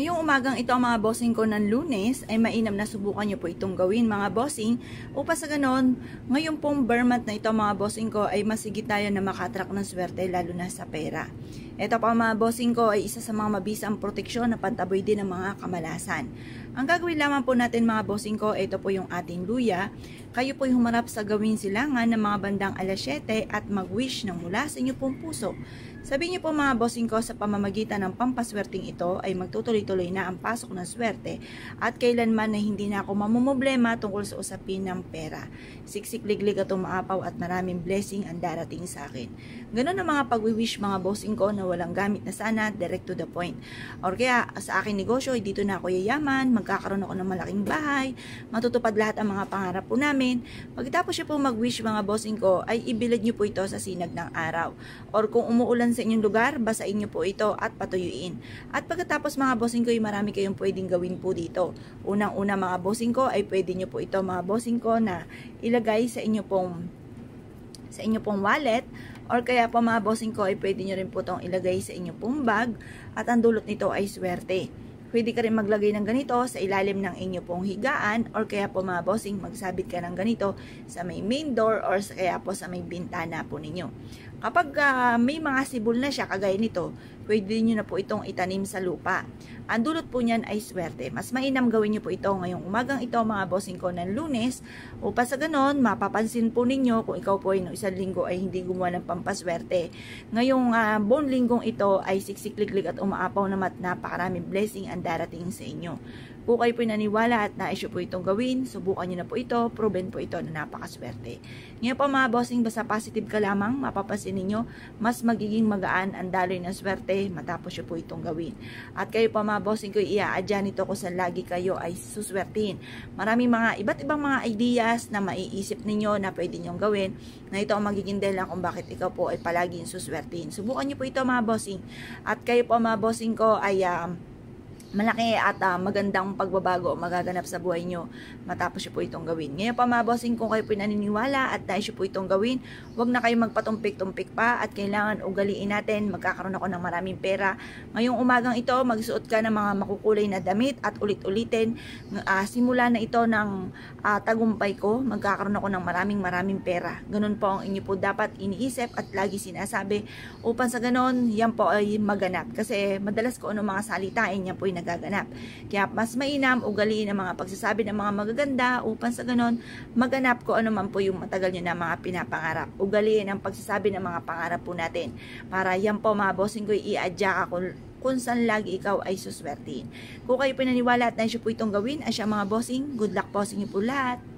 Ngayong umagang ito mga bossing ko ng Lunes ay mainam na subukan nyo po itong gawin mga bossing upang sa ganon, ngayon pong bear month na ito mga bossing ko ay masigit tayo na makatrack ng swerte lalo na sa pera. Ito pa mga bossing ko ay isa sa mga mabisang proteksyon na pantaboy din ng mga kamalasan. Ang gagawin lamang po natin mga bossing ko, ito po yung ating luya. Kayo po'y humarap sa gawin silangan ng mga bandang alas 7 at mag-wish ng mula sa inyo pong puso. Sabihin niyo po mga bossing ko, sa pamamagitan ng pampaswerteng ito ay magtutuloy-tuloy na ang pasok ng swerte at kailanman na hindi na ako mamumblema tungkol sa usapin ng pera. Siksik-liglig at umaapaw at maraming blessing ang darating sa akin. Ganun ang mga pag-wish mga bossing ko na walang gamit na sana, direct to the point. Or kaya sa aking negosyo, dito na ako yayaman, magkakaroon ako ng malaking bahay, matutupad lahat ang mga pangarap po namin. Pagkatapos siya po mag-wish mga bossing ko, ay ibilad niyo po ito sa sinag ng araw. Or kung umuulan sa inyong lugar, basain niyo po ito at patuyuin. At pagkatapos mga bossing ko, ay marami kayong pwedeng gawin po dito. Unang-una mga bossing ko, ay pwede niyo po ito mga bossing ko na ilagay sa inyo pong wallet. Or kaya po mga bossing ko, ay pwede niyo rin po itong ilagay sa inyo pong bag at ang dulot nito ay swerte. Pwede ka rin maglagay ng ganito sa ilalim ng inyo pong higaan or kaya po mga bossing magsabit ka ng ganito sa may main door or kaya po sa may bintana po ninyo. Kapag may mga sibol na siya kagaya nito, pwede nyo na po itong itanim sa lupa. Ang dulot po niyan ay swerte. Mas mainam gawin nyo po ito ngayong umagang ito mga bossing ko ng Lunes upang sa ganon mapapansin po ninyo kung ikaw po ay no isang linggo ay hindi gumawa ng pampaswerte. Ngayong buong linggong ito ay siksikliglig at umaapaw naman at napakaraming blessing ang darating sa inyo. Kung kayo po naniwala at nais po itong gawin, subukan nyo na po ito, proven po ito na napakaswerte. Ngayon po mga bossing, basta positive ka lamang, mapapansin ninyo, mas magiging magaan ang daloy ng swerte matapos nyo po itong gawin. At kayo po mga bossing ko, i-a-adya nito kung saan lagi kayo ay suswertin. Maraming mga iba't ibang mga ideas na maiisip ninyo na pwede nyong gawin, na ito ang magiging dahilan kung bakit ikaw po ay palaging suswertin. Subukan nyo po ito mga bossing. At kayo po mga bossing ko ay malaki at magandang pagbabago magaganap sa buhay nyo matapos nyo po itong gawin. Ngayon pa mga bossing, kung kayo po naniniwala at nais nyo po itong gawin, huwag na kayo magpatumpik-tumpik pa at kailangan ugaliin natin, magkakaroon ako ng maraming pera. Ngayong umagang ito, magsuot ka ng mga makukulay na damit at ulit-ulitin. Simula na ito ng tagumpay ko, magkakaroon ako ng maraming pera. Ganun po ang inyo po dapat iniisip at lagi sinasabi upang sa ganon, yan po ay maganap. Kasi madalas ko ano mga salitain, yan po ay nagaganap. Kaya mas mainam ugaliin ang mga pagsasabi ng mga magaganda upang sa ganon maganap ko ano man po yung matagal nyo na mga pinapangarap. Ugaliin ang pagsasabi ng mga pangarap po natin para yan po mga bossing ko i-adya ako kung saan lagi ikaw ay suswertin. Kung kayo pinaniwala at nais po itong gawin, ay siya mga bossing, good luck po sa inyo po lahat.